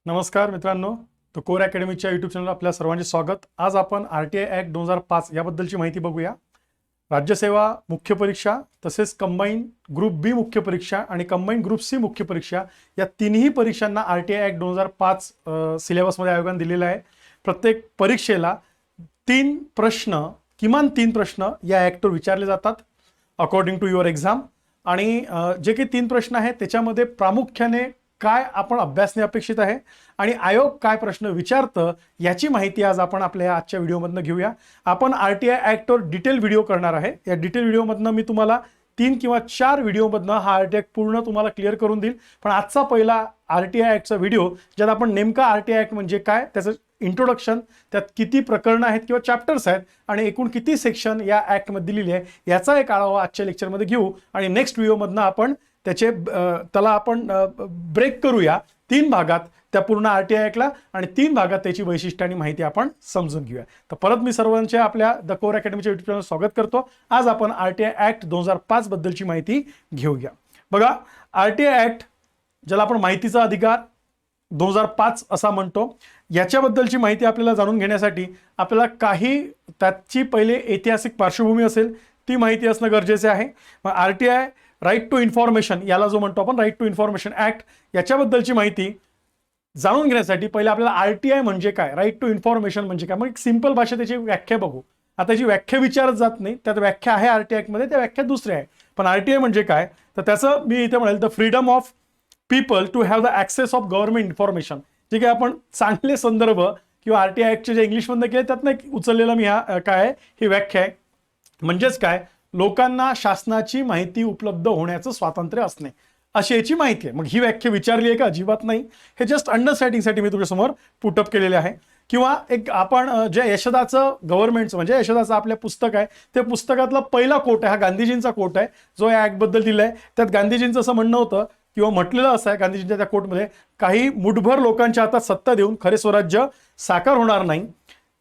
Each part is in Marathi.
नमस्कार मित्रांनो, तो कोर अकॅडमीच्या यूट्यूब चॅनलवर आपल्या सर्वांचे स्वागत। आज आपण RTI ॲक्ट 2005 याबद्दलची माहिती बघूया। राज्यसेवा मुख्य परीक्षा तसेच कंबाईन ग्रुप बी मुख्य परीक्षा आणि कंबाईन ग्रुप सी मुख्य परीक्षा या तिन्ही परीक्षांना RTI ॲक्ट 2005 सिलेबसमध्ये आयोगाने दिलेला आहे। प्रत्येक परीक्षेला किमान तीन प्रश्न या ॲक्टवर विचारले जातात अकॉर्डिंग टू युअर एक्झाम। आणि जे काही तीन प्रश्न आहेत त्याच्यामध्ये प्रामुख्याने काय आपण अभ्यासने अपेक्षित आहे आणि आयोग काय प्रश्न विचारतं याची माहिती आज आपण आपल्या आजच्या व्हिडिओमधनं घेऊया। आपण RTI ॲक्टवर डिटेल व्हिडिओ करणार आहे। या डिटेल व्हिडिओमधनं मी तुम्हाला 3 किंवा 4 व्हिडिओमधनं हा RTI ॲक्ट पूर्ण तुम्हाला क्लिअर करून देईल। पण आजचा पहिला RTI ॲक्टचा व्हिडिओ ज्यात आपण नेमका RTI ॲक्ट म्हणजे काय, त्याचं इंट्रोडक्शन, त्यात किती प्रकरणं आहेत किंवा चॅप्टर्स आहेत आणि एकूण किती सेक्शन या ॲक्टमध्ये दिलेली आहे याचा एक आढावा आजच्या लेक्चरमध्ये घेऊ। आणि नेक्स्ट व्हिडिओमधनं आपण त्याला आपण ब्रेक करूया 3 भागात त्या पूर्ण RTI ॲक्टला आणि 3 भागात त्याची वैशिष्ट्ये आणि माहिती आपण समजून घेऊया। तर परत मी सर्वांचे आपल्या द कोर अकॅडमीच्या यूट्यूब चॅनलवर स्वागत करतो। आज आपण RTI ॲक्ट 2005 बद्दलची माहिती घेऊया। बघा, RTI ॲक्ट ज्याला आपण माहितीचा अधिकार 2005 असा म्हणतो, याच्याबद्दलची माहिती आपल्याला जाणून घेण्यासाठी आपल्याला काही त्याची पहिले ऐतिहासिक पार्श्वभूमी असेल ती माहिती असणं गरजेचे आहे। मग RTI राईट टू इन्फॉर्मेशन याला जो म्हणतो आपण राईट टू इन्फॉर्मेशन ॲक्ट याच्याबद्दलची माहिती जाणून घेण्यासाठी पहिले आपल्याला RTI म्हणजे काय, राईट टू इन्फॉर्मेशन म्हणजे काय, मग एक सिंपल भाषेत त्याची व्याख्या बघू। आता त्याची व्याख्या विचारत जात नाही, त्यात व्याख्या आहे RTI ॲक्टमध्ये, त्या व्याख्या दुसऱ्या आहे। पण RTI म्हणजे काय तर त्याचं मी इथे म्हणेल the freedom of people to have the access of government information. जे काही आपण चांगले संदर्भ किंवा RTI ॲक्टचे जे इंग्लिशमधनं केले त्यातनं एक उचललेलं मी काय आहे ही व्याख्या आहे। म्हणजेच काय, लोकांना शासनाची माहिती उपलब्ध होण्याचं स्वातंत्र्य असणे अशी याची माहिती आहे। मग ही व्याख्या विचारली आहे का? अजिबात नाही। हे जस्ट अंडरस्टँडिंगसाठी मी तुझ्यासमोर पुटअप केलेले आहे। किंवा एक आपण जे यशदाचं गव्हर्नमेंटचं म्हणजे यशदाचं आपल्या पुस्तक आहे, ते पुस्तकातला पहिला कोट आहे, हा गांधीजींचा कोट आहे जो या ॲक्टबद्दल दिला आहे। त्यात गांधीजींचं असं म्हणणं होतं किंवा म्हटलेलं असं आहे गांधीजींच्या त्या कोटमध्ये, काही मुठभर लोकांच्या हातात सत्ता देऊन खरे स्वराज्य साकार होणार नाही,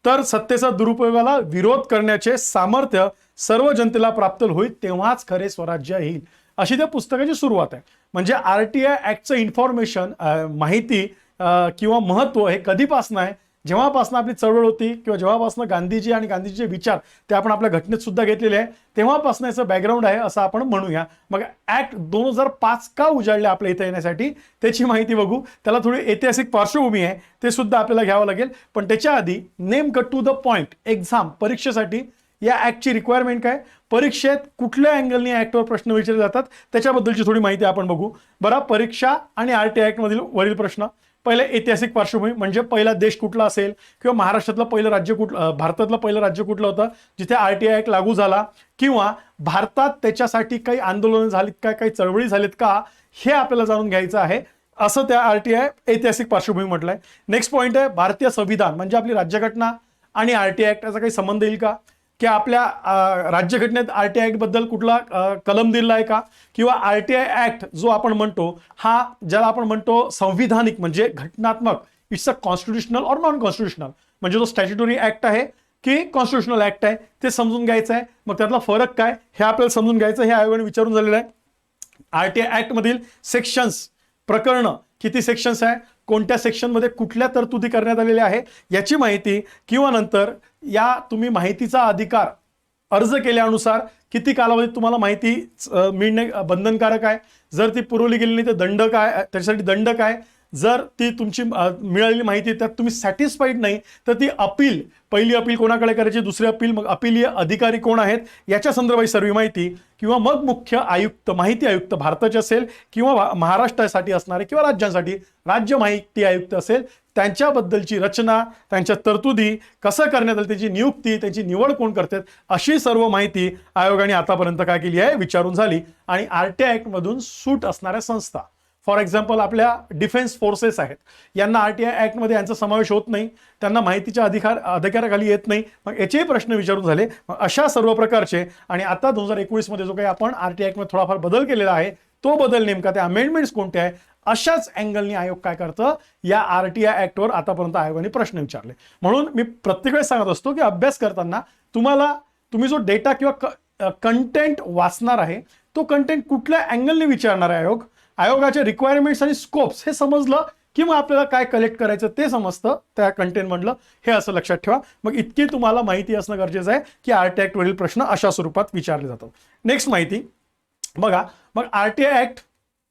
तर सत्तेचा दुरुपयोगाला विरोध करण्याचे सामर्थ्य सर्व जनतेला प्राप्त होईल तेव्हाच खरे स्वराज्य येईल, अशी त्या पुस्तकाची सुरुवात आहे। म्हणजे RTI ॲक्टचं इन्फॉर्मेशन माहिती किंवा महत्त्व हे कधीपासून आहे, जेव्हापासून आपली चळवळ होती किंवा जेव्हापासून गांधीजी आणि गांधीजीचे विचार ते आपण आपल्या घटनेत सुद्धा घेतलेले आहे, तेव्हापासून याचं बॅकग्राऊंड आहे असं आपण म्हणूया। मग ॲक्ट 2005 का उजाडले आपल्या इथे येण्यासाठी त्याची माहिती बघू। त्याला थोडी ऐतिहासिक पार्श्वभूमी आहे, ते सुद्धा आपल्याला घ्यावं लागेल। पण त्याच्या आधी नेमकं टू द पॉइंट, एक्झाम परीक्षेसाठी या ॲक्टची रिक्वायरमेंट काय, परीक्षेत कुठल्या अँगलनी ॲक्टवर प्रश्न विचारले जातात त्याच्याबद्दलची थोडी माहिती आपण बघू। बरं, परीक्षा आणि RTI ॲक्टमधील वरील प्रश्न। पहिले ऐतिहासिक पार्श्वभूमी म्हणजे पहिला देश कुठला असेल किंवा महाराष्ट्रातलं पहिलं राज्य कुठलं, भारतातलं पहिलं राज्य कुठलं होतं जिथे RTI ॲक्ट लागू झाला, किंवा भारतात त्याच्यासाठी काही आंदोलनं झालीत का, काही चळवळी झालीत का, हे आपल्याला जाणून घ्यायचं आहे असं त्या RTI ऐतिहासिक पार्श्वभूमी म्हटलंय। नेक्स्ट पॉईंट आहे भारतीय संविधान म्हणजे आपली राज्यघटना आणि RTI ॲक्ट याचा काही संबंध येईल का, की आपल्या राज्यघटनेत RTI ॲक्ट बद्दल कुठला कलम दिला आहे का, किंवा RTI ॲक्ट जो आपण म्हणतो हा ज्याला आपण म्हणतो संविधानिक म्हणजे घटनात्मक, इट्स अ कॉन्स्टिट्युशनल और नॉन कॉन्स्टिट्युशनल, म्हणजे तो स्टॅच्युटरी ॲक्ट आहे की कॉन्स्टिट्युशनल ॲक्ट आहे ते समजून घ्यायचं आहे। मग त्यातला फरक काय हे आपल्याला समजून घ्यायचं, हे आयोगाने विचारून झालेलं आहे। RTI ॲक्टमधील सेक्शन्स, प्रकरणं किती सेक्शन्स आहे, कोणत्या सेक्शनमध्ये कुठल्या तरतुदी करण्यात आलेल्या आहे याची माहिती, किंवा नंतर या तुम्ही माहितीचा अधिकार अर्ज केल्यानुसार किती कालावधीत तुम्हाला माहिती मिळणे बंधनकारक आहे, जर ती पुरवली गेली नाही तर दंड काय, त्याच्यासाठी दंड काय, जर ती तुमची मिळालेली माहिती त्यात तुम्ही सॅटिस्फाईड नाही तर ती अपील, पहिली अपील कोणाकडे करायची, दुसरी अपील, मग अपीलीय अधिकारी कोण आहेत याच्या संदर्भात सर्व माहिती, किंवा मग मुख्य आयुक्त, माहिती आयुक्त भारताचे असेल किंवा महाराष्ट्रासाठी असणारे किंवा राज्यांसाठी राज्य माहिती आयुक्त असेल त्यांच्याबद्दलची रचना, त्यांच्या तरतुदी, कसं करण्यात आलं, त्याची नियुक्ती, त्यांची निवड कोण करतात, अशी सर्व माहिती आयोगाने आतापर्यंत काय केली आहे विचारून झाली। आणि RTI ॲक्टमधून सूट असणाऱ्या संस्था, फॉर एक्झाम्पल आपल्या डिफेन्स फोर्सेस आहेत, यांना RTI ॲक्टमध्ये यांचा समावेश होत नाही, त्यांना माहितीच्या अधिकाराखाली येत नाही, मग याचेही प्रश्न विचारून झाले। मग अशा सर्व प्रकारचे, आणि आता 2019 मध्ये जो काही आपण RTI ॲक्टमध्ये थोडाफार बदल केलेला आहे तो बदल नेमका त्या अमेंडमेंट्स कोणत्या आहे अशाच अँगलनी आयोग काय करतं, या RTI ॲक्टवर आतापर्यंत आयोगाने प्रश्न विचारले। म्हणून मी प्रत्येक वेळेस सांगत असतो की अभ्यास करताना तुम्ही जो डेटा किंवा कंटेंट वाचणार आहे तो कंटेंट कुठल्या अँगलने विचारणार आहे आयोगाचे रिक्वायरमेंट्स आणि स्कोप्स हे समजलं की मग आपल्याला काय कलेक्ट करायचं ते समजतं त्या कंटेंट मधलं, हे असं लक्षात ठेवा. मग इतकी तुम्हाला माहिती असणं गरजेचं आहे की आरटीआय ऍक्ट वरील प्रश्न अशा स्वरूपात विचारले जातात. नेक्स्ट माहिती बघा, मग आरटीआय ऍक्ट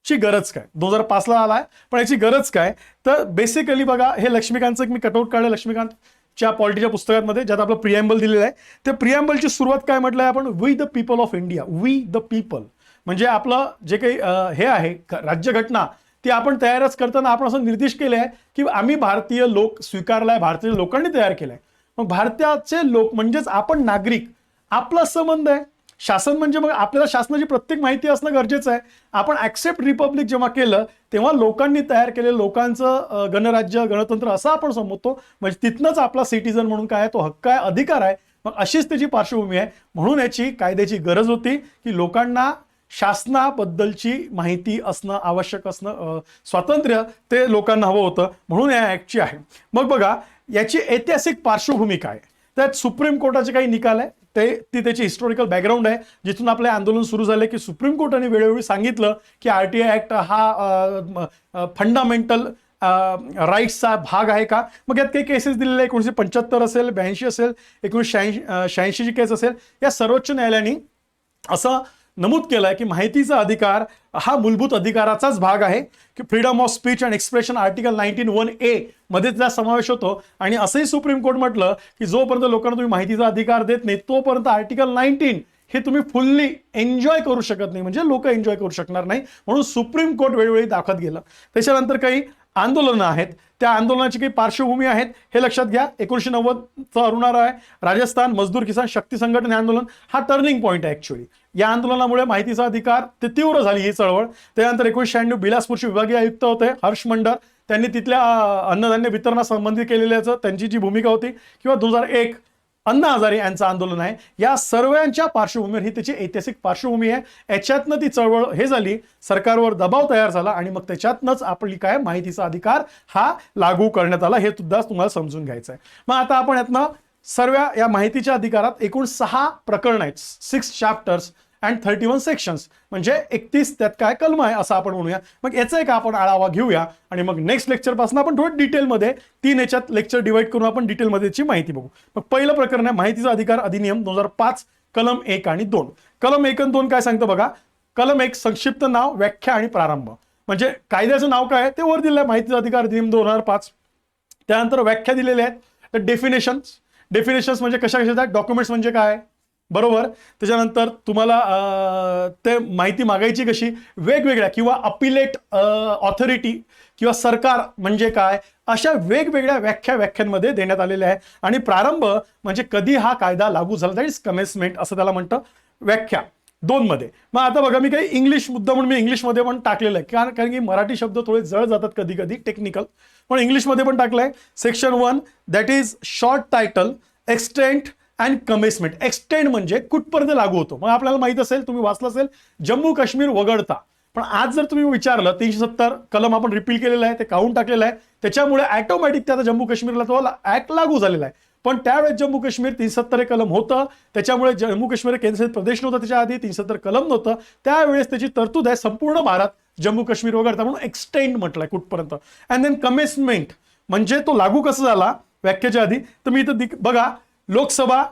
ची गरज काय, 2005ला आलाय, पण याची गरज काय, तर बेसिकली बघा, हे लक्ष्मीकांतचं मी कटआउट काढलं लक्ष्मीकांतच्या पॉलिटीच्या पुस्तकांमध्ये, ज्यात आपलं प्रिएम्बल दिलेलं आहे. ते प्रिएम्बलची सुरुवात काय म्हटलंय आपण, we the people of India. We the people म्हणजे आपलं जे काही हे आहे राज्यघटना, ती आपण तयारच करताना आपण असं निर्देश केले आहे की आम्ही भारतीय लोक स्वीकारलाय, भारतीय लोकांनी तयार केलाय. मग भारताचे लोक म्हणजेच आपण नागरिक, आपला संबंध आहे. शासन म्हणजे मग आपल्याला शासनाची प्रत्येक माहिती असणं गरजेचं आहे. आपण ऍक्सेप्ट रिपब्लिक जेव्हा केलं तेव्हा लोकांनी तयार केलेलं लोकांचं गणराज्य गणतंत्र असं आपण समजतो. म्हणजे तिथनंच आपला सिटीजन म्हणून काय तो हक्क आहे, अधिकार आहे. मग अशीच त्याची पार्श्वभूमी आहे. म्हणून याची कायद्याची गरज होती की लोकांना शासनाबद्दलची माहिती असणं आवश्यक असणं, स्वातंत्र्य ते लोकांना हवं होतं, म्हणून या ऍक्टची आहे. मग बघा, याची ऐतिहासिक पार्श्वभूमी काय, त्यात सुप्रीम कोर्टाचे काही निकाल आहे, ती त्याची हिस्टॉरिकल बॅकग्राऊंड आहे, जिथून आपले आंदोलन सुरू झाले की सुप्रीम कोर्टाने वेळोवेळी सांगितलं की आरटीआय ऍक्ट हा फंडामेंटल राईट्सचा भाग आहे का. मग यात काही केसेस दिलेले, 1975 असेल, 82 असेल, 1986ची केस असेल, या सर्वोच्च न्यायालयाने असं नमूद केलंय की माहितीचा अधिकार हा मूलभूत अधिकाराचाच भाग आहे, की freedom of speech and expression article 19(1)(a) मध्ये त्याचा समावेश होतो. आणि असंही सुप्रीम कोर्ट म्हटलं की जोपर्यंत लोकांना तुम्ही माहितीचा अधिकार देत नाही तोपर्यंत आर्टिकल 19 हे तुम्ही फुल्ली एन्जॉय करू शकत नाही, म्हणजे लोक एन्जॉय करू शकणार नाही. म्हणून सुप्रीम कोर्ट वेळोवेळी दाखवत गेलं. त्याच्यानंतर काही आंदोलनं आहेत, त्या आंदोलनाची काही पार्श्वभूमी आहेत हे लक्षात घ्या. 1990चा अरुणारा आहे, राजस्थान मजदूर किसान शक्ती संघटने आंदोलन हा टर्निंग पॉईंट आहे ऍक्च्युअली. या आंदोलनामुळे माहितीचा अधिकार ते तीव्र झाली ही चळवळ. त्यानंतर 1996 बिलासपूरचे विभागीय आयुक्त होते हर्ष मंडर, त्यांनी तिथल्या अन्नधान्य वितरणासंबंधी केलेल्याचं त्यांची जी भूमिका होती, किंवा 2001 अण्णा हजारे यांचं आंदोलन आहे. या सर्वांच्या पार्श्वभूमीवर ही त्याची ऐतिहासिक पार्श्वभूमी आहे. याच्यातनं ती चळवळ हे झाली, सरकारवर दबाव तयार झाला आणि मग त्याच्यातनंच आपली काय माहितीचा अधिकार हा लागू करण्यात आला. हे सुद्धा तुम्हाला समजून घ्यायचं आहे. मग आता आपण यातनं सर्व या माहितीच्या अधिकारात एकूण 6 प्रकरण आहेत, 6 चॅप्टर्स अँड 31 सेक्शन्स, म्हणजे 31 त्यात काय कलम आहे असं आपण म्हणूया. मग याचा एक आपण आढावा घेऊया आणि मग नेक्स्ट लेक्चरपासून आपण थोडं डिटेलमध्ये 3 याच्यात लेक्चर डिवाइड करून आपण डिटेलमध्ये याची माहिती बघू. मग पहिलं प्रकरण आहे माहितीचा अधिकार अधिनियम 2005 कलम 1 आणि 2. कलम 1 आणि 2 काय सांगतं बघा. कलम 1 संक्षिप्त नाव, व्याख्या आणि प्रारंभ, म्हणजे कायद्याचं नाव काय आहे ते वर दिलं आहे, माहितीचा अधिकार अधिनियम 2005. त्यानंतर व्याख्या दिलेल्या आहेत. तर डेफिनेशन्स म्हणजे कशा कशाच्या, डॉक्युमेंट्स म्हणजे काय, बरोबर. त्याच्यानंतर तुम्हाला ते माहिती मागायची कशी, वेगवेगळ्या किंवा अपिलेट ऑथॉरिटी किंवा सरकार म्हणजे काय, अशा वेगवेगळ्या व्याख्यांमध्ये देण्यात आलेल्या आहे. आणि प्रारंभ म्हणजे कधी हा कायदा लागू झाला, दॅट इज कमेन्समेंट असं त्याला म्हणतं, व्याख्या 2 मध्ये. मग आता बघा, मी काही इंग्लिश मुद्दा म्हणून मी इंग्लिशमध्ये पण टाकलेलं आहे, कारण की मराठी शब्द थोडे जळ जातात कधी कधी टेक्निकल, पण इंग्लिशमध्ये पण टाकलंय. Section 1 that is short title extent and commencement. Extend म्हणजे कुठपर्यंत लागू होतो. मग आपल्याला माहित असेल, तुम्ही वाचलं असेल, जम्मू काश्मीर वगळता. पण आज जर तुम्ही विचारलं, 370 कलम आपण रिपील केलेलं आहे, ते काढून टाकलेलं आहे, त्याच्यामुळे ऑटोमॅटिक त्या जम्मू काश्मीरला तो ऍक्ट लागू झालेला आहे. पण त्यावेळेस जम्मू काश्मीर 370 कलम होतं, त्याच्यामुळे जम्मू काश्मीर केंद्रशासित प्रदेश नव्हता, त्याच्या आधी 370 कलम नव्हतं, त्यावेळेस त्याची तरतूद आहे संपूर्ण भारत जम्मू काश्मीर वगळता, म्हणून एक्सटेंड म्हटलंय कुठपर्यंत. अँड देन कमेन्समेंट म्हणजे तो लागू कसा झाला व्याख्येच्या आधी. तर मी इथं बघा, लोकसभा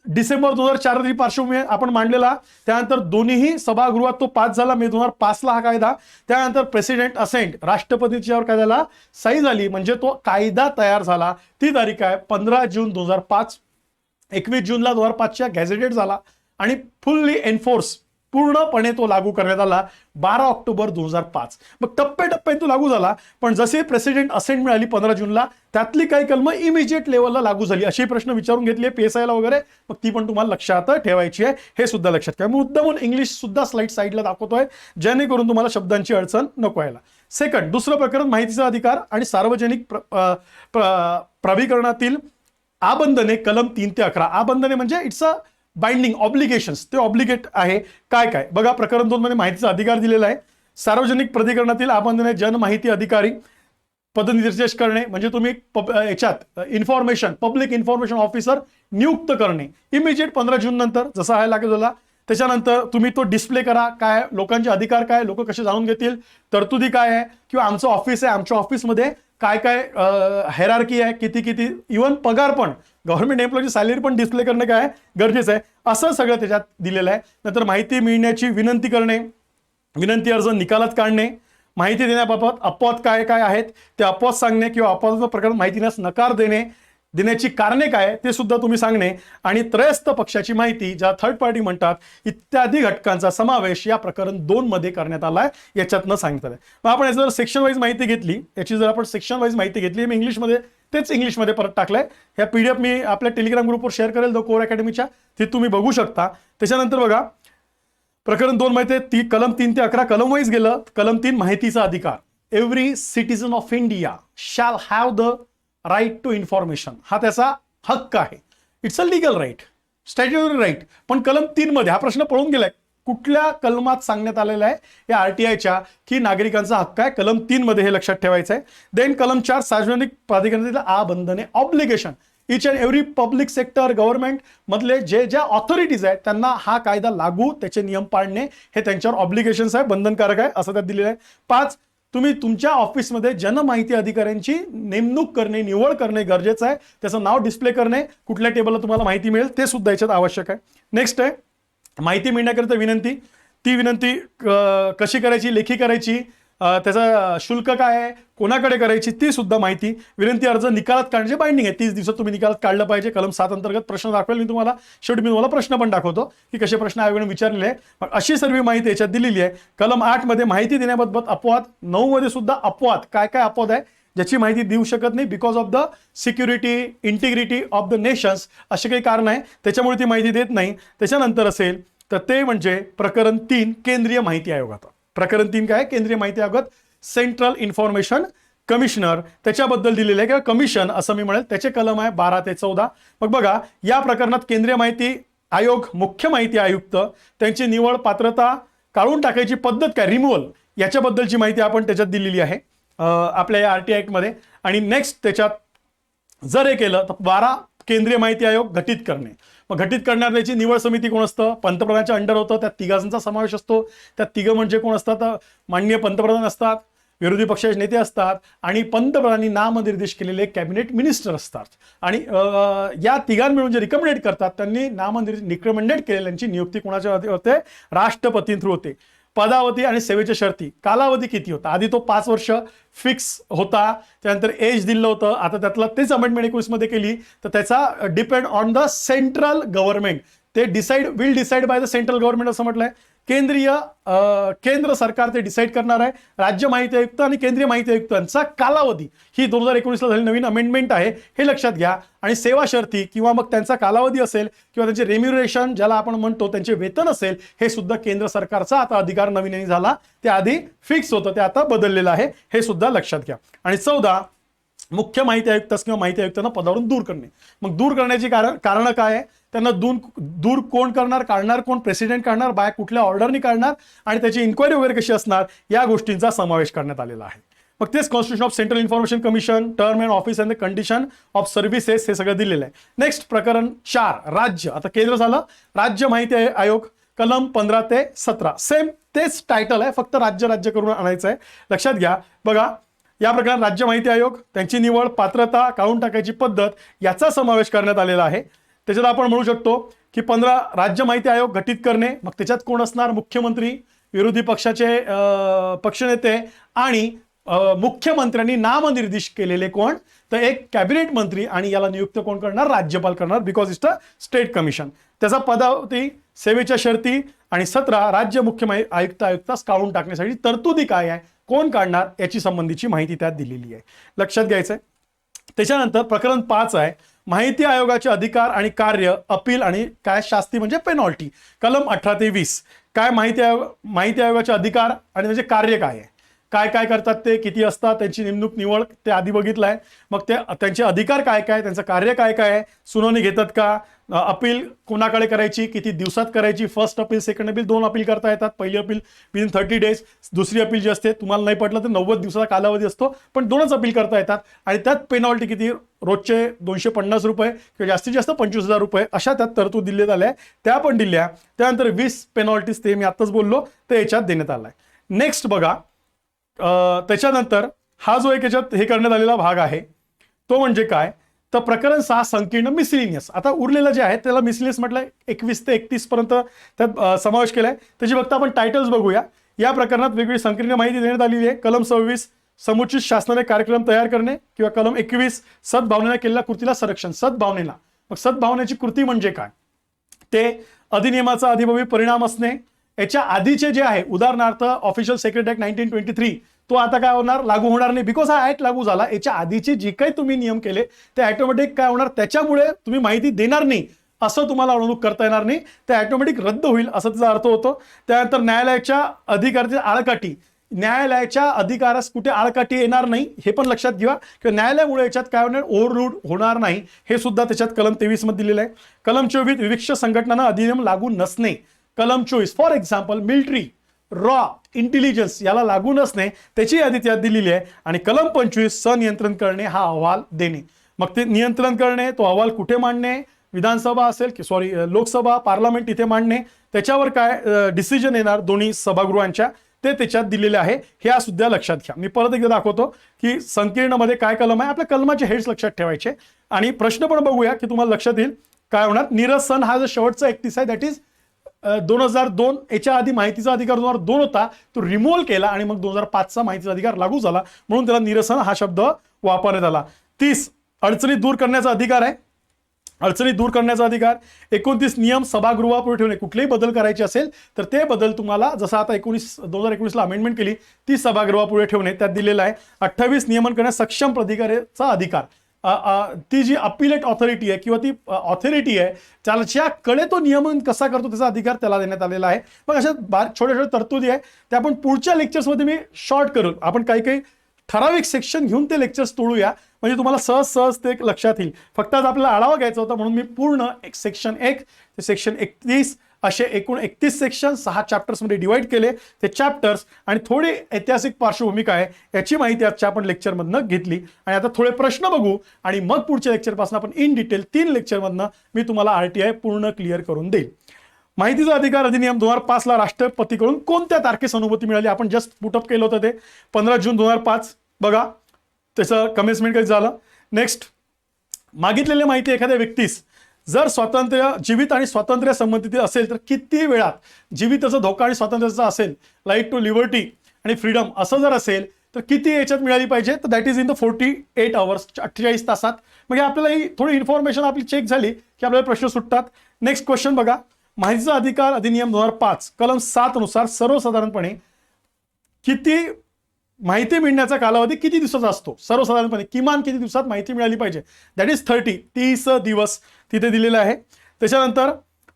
डिसेंबर 2004 पार्श्वभूमी आपण मांडलेला. त्यानंतर दोन्ही सभागृहात तो पास झाला मे 2005ला हा कायदा. त्यानंतर प्रेसिडेंट असेंट, राष्ट्रपतीच्यावर कायद्याला सही झाली, म्हणजे तो कायदा तयार झाला. ती तारीख आहे 15 जून 2005. 21 जूनला 2005च्या गॅझेटेड झाला आणि फुल्ली एन्फोर्स पूर्णपणे तो लागू करण्यात आला 12 ऑक्टोबर 2005. मग टप्प्याटप्प्याने तो लागू झाला. पण जसे प्रेसिडेंट असेंट मिळाली 15 जूनला, त्यातली काही कलमं इमिजिएट लेवलला लागू झाली. असे प्रश्न विचारून घेतले PSIला वगैरे, मग ती पण तुम्हाला लक्षात ठेवायची आहे, हे सुद्धा लक्षात घ्या. मुद्दामून इंग्लिश सुद्धा स्लाइड साईडला दाखवतोय, जेणेकरून तुम्हाला शब्दांची अडचण नको यायला. सेकंड, दुसरं प्रकरण माहितीचा अधिकार आणि सार्वजनिक प्राधिकरणातील आबंधने, कलम 3 ते 11. आबंधने म्हणजे इट्स अ बाइंडिंग ऑब्लिगेशन्स, ते ऑब्लिगेट आहे. काय बघा, प्रकरण 2 मध्ये माहितीचा अधिकार दिलेला आहे. सार्वजनिक प्राधिकरणातील आबंधने, जनमाहिती अधिकारी पदनिर्देश करणे, म्हणजे तुम्ही याच्यात इन्फॉर्मेशन, पब्लिक इन्फॉर्मेशन ऑफिसर नियुक्त करणे इमिजिएट 15 जून नंतर, जसा हा लागू झाला. त्याच्यानंतर तुम्ही तो डिस्प्ले करा, काय लोकांचे अधिकार काय, लोक कसे जाणून घेतील, तरतुदी काय आहे, किंवा आमचं ऑफिस आहे, आमच्या ऑफिसमध्ये काय काय हेरार्की आहे, किती किती, इव्हन पगार पण, गव्हर्नमेंट एम्प्लॉयची सॅलरी पण डिस्प्ले करणं काय गरजेचं आहे, असं सगळं त्याच्यात दिलेलं आहे. नंतर माहिती मिळण्याची विनंती करणे, विनंती अर्ज निकालात काढणे, माहिती देण्याबाबत अपवाद काय काय आहेत ते अपवाद सांगणे, किंवा अपवादाचं प्रकरण माहिती देण्यास नकार देण्याची कारणे काय ते सुद्धा तुम्ही सांगणे, आणि त्रयस्थ पक्षाची माहिती, ज्या थर्ड पार्टी म्हणतात, इत्यादी घटकांचा समावेश या प्रकरण 2 मध्ये करण्यात आलाय, याच्यातनं सांगितलं आहे. मग आपण याची जर सेक्शन वाईज माहिती घेतली, याची जर आपण सेक्शन वाईज माहिती घेतली, मी इंग्लिशमध्ये तेच इंग्लिशमध्ये परत टाकलंय. ह्या PDF मी आपल्या टेलिग्राम ग्रुपवर शेअर करेल, द कोर अकॅडमीच्या, ते तुम्ही बघू शकता. त्याच्यानंतर बघा, प्रकरण 2 मध्ये कलम 3 ते 11 कलम वाईज गेलं. कलम 3 माहितीचा अधिकार, every citizen of India shall have the right to information, हा त्याचा हक्क आहे. It's a legal right, statutory right. पण कलम 3 मध्ये हा प्रश्न पळून गेलाय, कुठल्या कलमात सांगण्यात आलेला आहे या RTIच्या की नागरिकांचा हक्क आहे, कलम 3 मध्ये हे लक्षात ठेवायचं आहे. देन कलम 4 सार्वजनिक प्राधिकरणातील बंधने, obligation, each and every public sector government मधले ज्या ऑथॉरिटीज आहेत त्यांना हा कायदा लागू, त्याचे नियम पाळणे हे त्यांच्यावर ऑब्लिगेशन्स आहे, बंधनकारक आहे, असं त्यात दिलेलं आहे. 5, तुम्ही तुमच्या ऑफिसमध्ये जनमाहिती अधिकाऱ्यांची नेमणूक करणे, निवड करणे गरजेचं आहे. त्याचं नाव डिस्प्ले करणे, कुठल्या टेबलला तुम्हाला माहिती मिळेल ते सुद्धा याच्यात आवश्यक आहे. नेक्स्ट आहे माहिती मिळण्याकरिता विनंती. ती विनंती कशी करायची, लेखी करायची, त्याचा शुल्क काय आहे, कोणाकडे करायची, ती सुद्धा माहिती. विनंती अर्ज निकालात काढण्याचे बाइंडिंग आहे, 30 दिवसात तुम्ही निकालात काढलं पाहिजे. कलम 7 अंतर्गत प्रश्न दाखवेल मी तुम्हाला, शेवटी मी तुम्हाला प्रश्न पण दाखवतो की कसे प्रश्न आयोगाने विचारलेले आहे. मग अशी सर्व माहिती याच्यात दिलेली आहे. कलम 8 मध्ये माहिती देण्याबाबत अपवाद, 9 मध्ये सुद्धा अपवाद, काय काय अपवाद आहे ज्याची माहिती देऊ शकत नाही because of the security, integrity of the nations, असे काही कारण आहे त्याच्यामुळे ती माहिती देत नाही. त्याच्यानंतर असेल तर ते म्हणजे प्रकरण 3 केंद्रीय माहिती आयोगात. प्रकरण 3 काय, केंद्रीय माहिती आयोगात सेंट्रल इन्फॉर्मेशन कमिशनर, त्याच्याबद्दल दिलेलं आहे, किंवा कमिशन असं मी म्हणेल. त्याचे कलम आहे 12 ते 14. मग बघा, या प्रकरणात केंद्रीय माहिती आयोग, मुख्य माहिती आयुक्त, त्यांची निवड, पात्रता, काढून टाकायची पद्धत काय, रिमूव्हल, याच्याबद्दलची माहिती आपण त्याच्यात दिलेली आहे आपल्या या RTI ऍक्ट मध्ये. आणि नेक्स्ट त्याच्यात जर हे केलं तर 12 केंद्रीय माहिती आयोग घटित करणे. मग घटित करणाऱ्याची निवड समिती कोण असतं, पंतप्रधानाच्या अंडर होतं, त्यात तिघांचा समावेश असतो. त्यात तिघं म्हणजे कोण असतात, माननीय पंतप्रधान असतात, विरोधी पक्षाचे नेते असतात, आणि पंतप्रधानांनी नामनिर्देश केलेले कॅबिनेट मिनिस्टर असतात. आणि या तिघां मिळून जे रिकमेंडेड करतात त्यांनी रिकमेंडेड केलेल्यांची नियुक्ती कोणाच्या होते, राष्ट्रपती थ्रू होते. पदावधी आणि सेवेच्या शर्ती, कालावधी किती होता, आधी तो 5 वर्ष फिक्स होता, त्यानंतर एज दिलं होतं, आता त्यातला तेच अमेंडमेंट 21 मध्ये केली, तर त्याचा depend on the central government, ते will decide by the central government असं म्हटलंय. केंद्र सरकार ते डिसाईड करणार आहे. राज्य माहिती आयुक्त आणि केंद्रीय माहिती आयुक्तांचा कालावधी ही 2019 ला झालेली नवीन अमेंडमेंट आहे, हे लक्षात घ्या. आणि सेवा शर्ती किंवा मग त्यांचा कालावधी असेल किंवा त्यांचे रेम्युनरेशन ज्याला आपण म्हणतो त्यांचे वेतन असेल, हे सुद्धा केंद्र सरकारचा आता अधिकार नवीन झाला, ते आधी फिक्स होतं, ते आता बदललेलं आहे, हे सुद्धा लक्षात घ्या. आणि 14 मुख्य माहिती आयुक्त किंवा माहिती आयुक्तांना पदावरून दूर करणे. मग दूर करण्याची कारण काय आहे, त्यांना दूर कोण करणार, काढणार कोण, प्रेसिडेंट काढणार, बाय कुठल्या ऑर्डरनी काढणार, आणि त्याची इन्क्वायरी वगैरे कशी असणार, या गोष्टींचा समावेश करण्यात आलेला आहे. मग तेच constitution of central information commission, term and office and the condition of services, हे सगळं दिलेलं आहे. नेक्स्ट प्रकरण 4 राज्य, आता केंद्र झालं, राज्य माहिती आयोग, कलम 15 ते 17 सेम तेच टायटल आहे, फक्त राज्य करून आणायचं आहे, लक्षात घ्या. बघा, या प्रकरणात राज्य माहिती आयोग, त्यांची निवड, पात्रता, काढून टाकायची पद्धत, याचा समावेश करण्यात आलेला आहे. त्याच्यात आपण म्हणू शकतो की 15 राज्य माहिती आयोग घटित करणे. मग त्याच्यात कोण असणार, मुख्यमंत्री, विरोधी पक्षाचे पक्षनेते, आणि मुख्यमंत्र्यांनी नामनिर्देश केलेले कोण, तर एक कॅबिनेट मंत्री, आणि याला नियुक्त कोण करणार, राज्यपाल करणार, because it's a state commission. त्याचा पदावधी, सेवेच्या शर्ती, आणि 17 राज्य मुख्य आयुक्तास काढून टाकण्यासाठी तरतुदी काय आहे, कोण काढणार, याची संबंधीची माहिती त्यात दिलेली आहे, लक्षात घ्यायचं आहे. त्याच्यानंतर प्रकरण 5 आहे माहिती आयोगाचे अधिकार आणि कार्य, अपील आणि काय शास्ती म्हणजे पेनॉल्टी, कलम 18 ते 20. काय माहिती आयोगाचे अधिकार आणि त्याचे कार्य काय आहे, काय काय करतात ते, किती असतात, त्यांची नेमणूक निवड ते आधी बघितलं आहे. मग ते त्यांचे अधिकार काय काय, त्यांचं कार्य काय काय आहे, सुनावणी घेतात का, अपील कोणाकडे करायची, किती दिवसात करायची, first appeal second appeal 2 appeal करता येतात. पहिली अपील विदिन 30 डेज, दुसरी अपील जी असते तुम्हाला नाही पटलं तर 90 दिवसाचा कालावधी असतो, पण 2च अपील करता येतात. आणि त्यात पेनॉल्टी किती, रोजचे 250 रुपये किंवा जास्तीत जास्त 25,000 रुपये अशा त्यात तरतूद दिल्या आल्या, त्या पण दिल्या. त्यानंतर 20 पेनॉल्टीज, ते मी आत्ताच बोललो, ते याच्यात देण्यात आलाय. नेक्स्ट बघा, त्याच्यानंतर हा जो एक याच्यात हे करण्यात आलेला भाग आहे तो म्हणजे काय, तर प्रकरण 6 संकीर्ण मिसलिनियस. आता उरलेलं जे आहे त्याला मिसलिनियस म्हटलंय, 21 ते 31 पर्यंत त्यात समावेश केलाय. त्याची फक्त आपण टायटल्स बघूया. या प्रकरणात वेगवेगळी संकीर्ण माहिती देण्यात आलेली आहे. कलम 26 समुचित शासनाने कार्यक्रम तयार करणे, किंवा कलम 21 सद्भावनेला केलेल्या कृतीला संरक्षण. सद्भावनेला, मग सद्भावनेची कृती म्हणजे काय, ते अधिनियमाचा अधिभावी परिणाम असणे. याच्या आधीचे जे आहे, उदाहरणार्थ ऑफिशियल सेक्रेटरी ऍक्ट 1923, तो आता काय होणार, लागू होणार नाही, बिकॉज हा ऍक्ट लागू झाला. याच्या आधीचे जे काही तुम्ही नियम केले ते ऑटोमॅटिक काय होणार, त्याच्यामुळे तुम्ही माहिती देणार नाही असं तुम्हाला अवलंबून करता येणार नाही, ते ऑटोमॅटिक रद्द होईल असं त्याचा अर्थ होतो. त्यानंतर न्यायालयाच्या अधिकाराची आळकाठी, न्यायालयाच्या अधिकारास कुठे आळकाठी येणार नाही हे पण लक्षात घ्या, किंवा न्यायालयामुळे याच्यात काय होणार, ओव्हररूड होणार नाही, हे सुद्धा त्याच्यात कलम 23 मध्ये दिलेलं आहे. कलम 24 विविध संघटनांना अधिनियम लागू नसणे. कलम 24 for example military, raw, intelligence याला लागू नसणे, त्याची यादी त्यात दिलेली आहे. आणि कलम 25 सनियंत्रण करणे, हा अहवाल देणे. मग ते नियंत्रण करणे, तो अहवाल कुठे मांडणे, विधानसभा असेल की लोकसभा, पार्लमेंट इथे मांडणे, त्याच्यावर काय डिसिजन येणार दोन्ही सभागृहांच्या, ते त्याच्यात दिलेले आहे. हे सुद्धा लक्षात घ्या. मी परत एकदा दाखवतो की संकीर्णमध्ये काय कलम आहे. आपल्या कलमाचे हेड्स लक्षात ठेवायचे आणि प्रश्न पण बघूया की तुम्हाला लक्षात येईल काय होणार. नीरज सन हा जो शेवटचा 31 आहे, दॅट इज 2002. याच्या आधी माहितीचा अधिकार 2002 होता, तो रिमूव्ह केला आणि मग 2005चा माहितीचा अधिकार लागू झाला, म्हणून त्याला निरसन हा शब्द वापरण्यात आला. 30 अडचणी दूर करण्याचा अधिकार आहे. अडचणी दूर करण्याचा अधिकार. 29 नियम सभागृहापुढे ठेवणे, कुठलेही बदल करायचे असेल तर ते बदल तुम्हाला, जसं आता 2019ला अमेंडमेंट केली, ती सभागृहापुढे ठेवणे त्यात दिलेलं आहे. 28 नियमन करण्यास सक्षम प्राधिकाराचा अधिकार. ती जी अपिलेट ऑथॉरिटी आहे किंवा ती ऑथॉरिटी आहे त्याच्याकडे तो नियमन कसा करतो त्याचा अधिकार त्याला देण्यात आलेला आहे. मग अशा छोट्या छोट्या तरतुदी आहे, ते आपण पुढच्या लेक्चर्समध्ये मी शॉर्ट करून आपण काही काही ठराविक सेक्शन घेऊन ते लेक्चर्स तोडूया, म्हणजे तुम्हाला सहज सहज ते लक्षात येईल. फक्त आज आपल्याला आढावा घ्यायचा होता म्हणून मी पूर्ण सेक्शन 1 ते सेक्शन 31 असे एकूण 31 सेक्शन 6 चॅप्टर्समध्ये डिवाइड केले. ते चॅप्टर्स आणि थोडी ऐतिहासिक पार्श्वभूमी काय याची माहिती आजच्या आपण लेक्चरमधनं घेतली. आणि आता थोडे प्रश्न बघू आणि मग पुढच्या लेक्चरपासून आपण इन डिटेल 3 लेक्चरमधनं मी तुम्हाला RTI पूर्ण क्लिअर करून देईल. माहितीचा अधिकार अधिनियम 2005ला राष्ट्रपतीकडून कोणत्या तारखेस अनुमती मिळाली, आपण जस्ट पुटअप केलं होतं ते 15 जून 2005. बघा त्याचं कमेन्समेंट कधी झालं. नेक्स्ट, मागितलेली माहिती एखाद्या व्यक्तीस जर स्वातंत्र्य, जीवित आणि स्वातंत्र्य संबंधित असेल तर किती वेळात, जीविताचा धोका आणि स्वातंत्र्याचा असेल, लाईट टू लिबर्टी आणि फ्रीडम असं जर असेल तर किती याच्यात मिळाली पाहिजे, तर that is in the 48 hours, 48 तासात. म्हणजे आपल्याला ही थोडी इन्फॉर्मेशन आपली चेक झाली की आपल्याला प्रश्न सुटतात. नेक्स्ट क्वेश्चन बघा, माहितीचा अधिकार अधिनियम 2005 कलम 7 नुसार सर्वसाधारणपणे किती माहिती मिळण्याचा कालावधी किती दिवसाचा असतो. सर्वसाधारणपणे किमान किती दिवसात माहिती मिळाली पाहिजे, दॅट इज 30 दिवस तिथे दिलेलं आहे. त्याच्यानंतर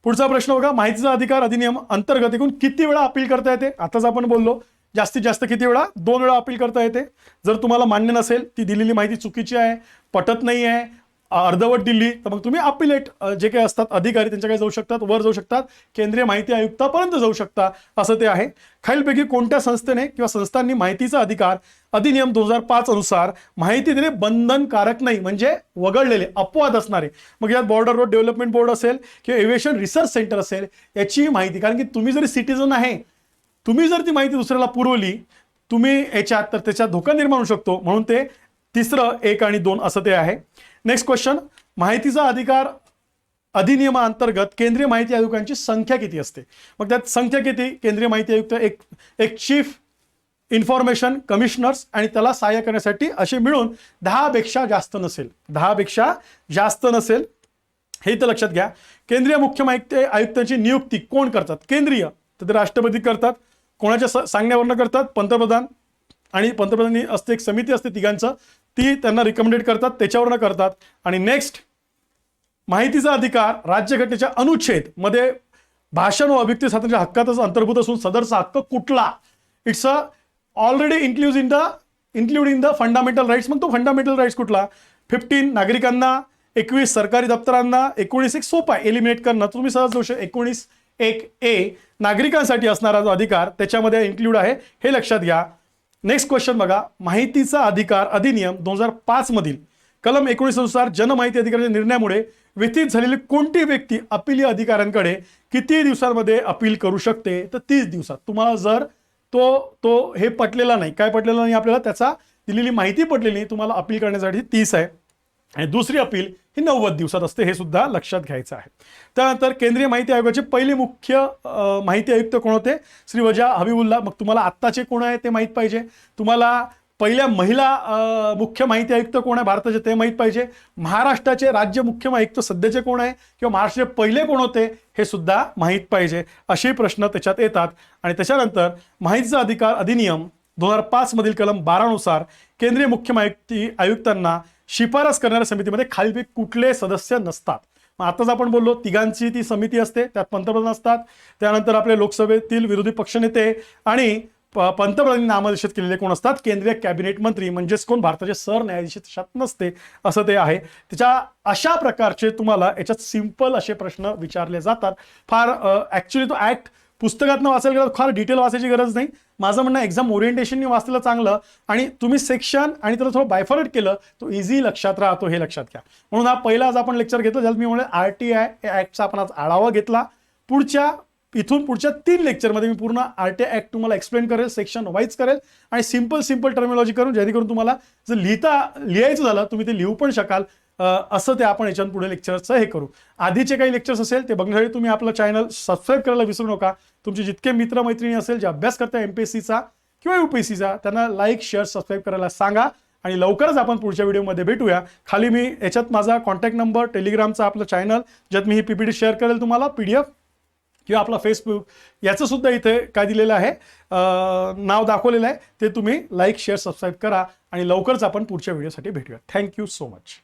पुढचा प्रश्न बघा, माहितीचा अधिकार अधिनियम अंतर्गत एकूण किती वेळा अपील करता येते. आताच आपण बोललो जास्तीत जास्त किती वेळा, 2 वेळा अपील करता येते. जर तुम्हाला मान्य नसेल, ती दिलेली माहिती चुकीची आहे, पटत नाही आहे, अर्धवट दिली, तर मग तुम्ही अपिलेट जे काही असतात अधिकारी त्यांच्याकडे जाऊ शकतात, वर जाऊ शकतात, केंद्रीय माहिती आयुक्तापर्यंत जाऊ शकता, असं ते आहे. खालीलपैकी कोणत्या संस्थेने किंवा संस्थांनी माहितीचा अधिकार अधिनियम 2005 अनुसार माहिती देणे बंधनकारक नाही, म्हणजे वगळलेले अपवाद असणारे, मग यात बॉर्डर रोड डेव्हलपमेंट बोर्ड असेल किंवा एव्हिएशन रिसर्च सेंटर असेल, याची माहिती, कारण की तुम्ही जरी सिटीजन आहे, तुम्ही जर ती माहिती दुसऱ्याला पुरवली तुम्ही याच्यात, तर त्याच्यात धोका निर्माण होऊ शकतो, म्हणून ते तिसरं 1 आणि 2 असं ते आहे. नेक्स्ट क्वेश्चन, माहितीचा अधिकार अधिनियमांतर्गत केंद्रीय माहिती आयुक्तांची संख्या किती असते. मग त्यात संख्या किती, केंद्रीय माहिती आयुक्त एक चीफ इन्फॉर्मेशन कमिशनर्स आणि त्याला सहाय्य करण्यासाठी असे मिळून 10 पेक्षा जास्त नसेल, 10 पेक्षा जास्त नसेल, हे तर लक्षात घ्या. केंद्रीय मुख्य माहिती आयुक्तांची नियुक्ती कोण करतात, केंद्रीय, तर ते राष्ट्रपती करतात. कोणाच्या सांगण्यावरनं करतात, पंतप्रधान, आणि पंतप्रधानांनी असते एक समिती असते तिघांचं, ती त्यांना रिकमेंडेड करतात, त्याच्यावरनं करतात. आणि नेक्स्ट, माहितीचा अधिकार राज्यघटनेच्या अनुच्छेद मध्ये भाषण व अभिव्यक्ती स्वातंत्र्य हक्कातच अंतर्भूत असून सदरचा हक्क कुठला, it's already include in the fundamental rights. मग तो फंडामेंटल राईट्स कुठला, 15 नागरिकांना 21 सरकारी दप्तरांना 19 एक सोपा आहे एलिमिनेट करणं, तुम्ही सहज जाऊ शकता. 19(1)(a) नागरिकांसाठी असणारा जो अधिकार त्याच्यामध्ये इन्क्लूड आहे, हे लक्षात घ्या. नेक्स्ट क्वेश्चन बघा, माहितीचा अधिकार अधिनियम 2005 मधील कलम 19 नुसार जनमाहिती अधिकाराच्या निर्णयामुळे व्यतीत झालेली कोणती व्यक्ती अपिली अधिकाऱ्यांकडे किती दिवसांमध्ये अपील करू शकते? तर 30 दिवसात. तुम्हाला जर तो हे पटलेला नाही, काय पटलेलं नाही आपल्याला, त्याचा दिलेली माहिती पटलेली नाही, तुम्हाला अपील करण्यासाठी 30 आहे. आणि दुसरी अपील ही 90 दिवसात असते, हे सुद्धा लक्षात घ्यायचं आहे. त्यानंतर केंद्रीय माहिती आयोगाचे पहिले मुख्य माहिती आयुक्त कोण होते? श्री वजा हबीबुल्ला. मग तुम्हाला आत्ताचे कोण आहे ते माहीत पाहिजे. तुम्हाला पहिल्या महिला मुख्य माहिती आयुक्त कोण आहे भारताचे ते माहीत पाहिजे. महाराष्ट्राचे राज्य मुख्य आयुक्त सध्याचे कोण आहे किंवा महाराष्ट्राचे पहिले कोण होते हे सुद्धा माहीत पाहिजे. असे प्रश्न त्याच्यात येतात. आणि त्याच्यानंतर माहितीचा अधिकार अधिनियम 2005 मधील कलम 12 नुसार केंद्रीय मुख्य माहिती आयुक्तांना शिफारस करणाऱ्या समितीमध्ये खालीलपैकी कुठले सदस्य नसतात? मग आताच आपण बोललो तिघांची ती समिती असते, त्यात पंतप्रधान असतात, त्यानंतर आपले लोकसभेतील विरोधी पक्षनेते आणि पंतप्रधानांनी नामनिर्देशित केलेले कोण असतात? केंद्रीय कॅबिनेट मंत्री, म्हणजेच कोण भारताचे सरन्यायाधीश त्याच्यात नसते, असं ते आहे. त्याच्या अशा प्रकारचे तुम्हाला याच्यात सिंपल असे प्रश्न विचारले जातात. फार ॲक्च्युली तो ॲक्ट पुस्तकातनं वाचायला गेलं फार डिटेल वाचायची गरज नाही. माझं म्हणणं एक्झाम ओरिएंटेशननी वाचलेलं चांगलं, आणि तुम्ही सेक्शन आणि त्याला थोडं बायफरेट केलं तो इझी लक्षात राहतो, हे लक्षात घ्या. म्हणून हा पहिला आज आपण लेक्चर घेतलं, ज्यात मी म्हणलं RTI ॲक्टचा आपण आज आढावा घेतला. इथून पुढच्या 3 लेक्चरमध्ये मी पूर्ण RTI ॲक्ट तुम्हाला एक्सप्लेन करेल, सेक्शन वाईज करेल आणि सिंपल टर्मिनॉलॉजी करून, जेणेकरून तुम्हाला जर लिहायचं झालं तुम्ही ते लिहू पण शकाल. असं ते आपण याच्यात पुढे लेक्चरचं हे करू. आधीचे काही लेक्चर्स असेल ते बघण्यासाठी तुम्ही आपलं चॅनल सबस्क्राईब करायला विसरू नका. तुमचे जितके मित्रमैत्रिणी असेल जे अभ्यास करतात MPSCचा किंवा UPSCचा, त्यांना लाईक शेअर सबस्क्राईब करायला सांगा. आणि लवकरच आपण पुढच्या व्हिडिओमध्ये भेटूया. खाली मी याच्यात माझा कॉन्टॅक्ट नंबर, टेलिग्रामचा आपलं चॅनल ज्यात मी ही PPT शेअर करेल तुम्हाला PDF, किंवा आपला फेसबुक याचं सुद्धा इथे काय दिलेलं आहे, नाव दाखवलेलं आहे. ते तुम्ही लाईक शेअर सबस्क्राईब करा आणि लवकरच आपण पुढच्या व्हिडिओसाठी भेटूया. Thank you so much.